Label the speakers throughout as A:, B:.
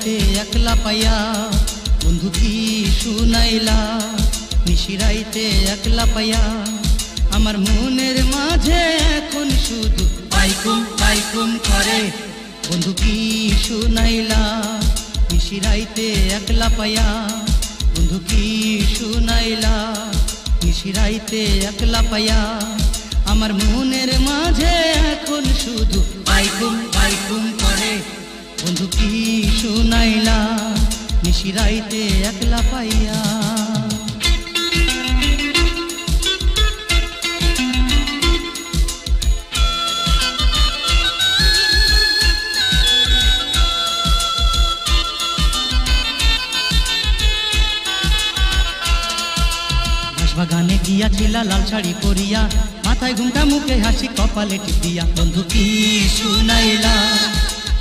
A: রাইতে একলা পাইয়া বন্ধু কি শুনাইলা, নিশি রাইতে একলা পাইয়া আমার মনের মাঝে এখন শুধু পাইকুম পাইকুম করে। বন্ধু কি শুনাইলা, নিশি রাইতে একলা পাইয়া বন্ধু কি শুনাইলা, নিশি রাইতে একলা পাইয়া আমার মনের মাঝে এখন শুধু পাইকুম পাইকুম করে। বন্ধু কি শুনাইলা, নিশি রাইতে একলা পাইয়া। বাগানে গিয়াছিলা লাল শাড়ি পরিয়া, মাথায় ঘুমটা মুখে হাসি কপালে টিপিয়া বন্ধু কি শুনাইলা,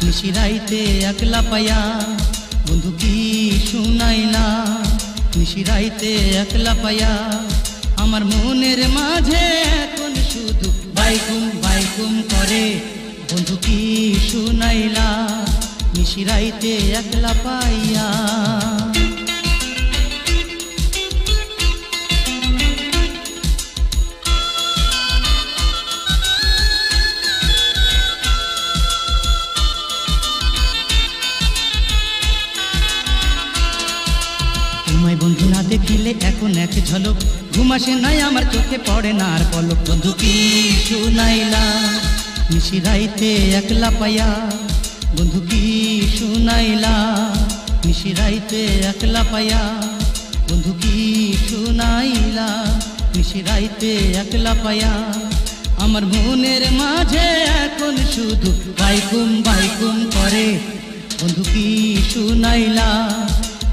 A: নিশি রাইতে একলা পাইয়া বন্ধু কি শুনাইলা, নিশি রাইতে একলা পাইয়া আমার মনের মাঝে এখন শুধু বাইকুম বাইকুম করে। বন্ধু কি শুনাইলা, নিশি রাইতে একলা পাইয়া। তোমায় বন্ধু না দেখিলে এখন এক ঝলক ঘুম আসে নাই আমার চোখে পড়ে না আর পলক। বন্ধু কি শুনাইলা, নিশি রাইতে একলা পাইয়া বন্ধু কি শুনাইলা, নিশি রাইতে একলা পাইয়া বন্ধু কি শুনাইলা, নিশি রাইতে একলা পাইয়া আমার মনের মাঝে এখন শুধু বাইকুম বাইকুম করে। বন্ধু কি শুনাইলা,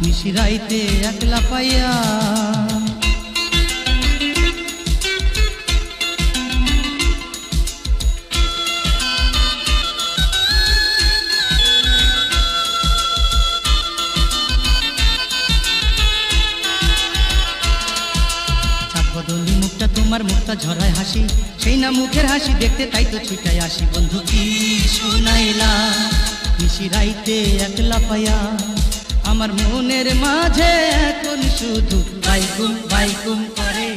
A: নিশি রাইতে একলা পাইয়া। বদলি মুখটা তোমার, মুখটা ঝরায় হাসি, সেই না মুখের হাসি দেখতে তাই তো ছুটাই আসি। বন্ধু কি শুনাইলা, নিশি রাইতে একলা পাইয়া আমার মনের মাঝে এখন শুধু বাইকুম বাইকুম করে।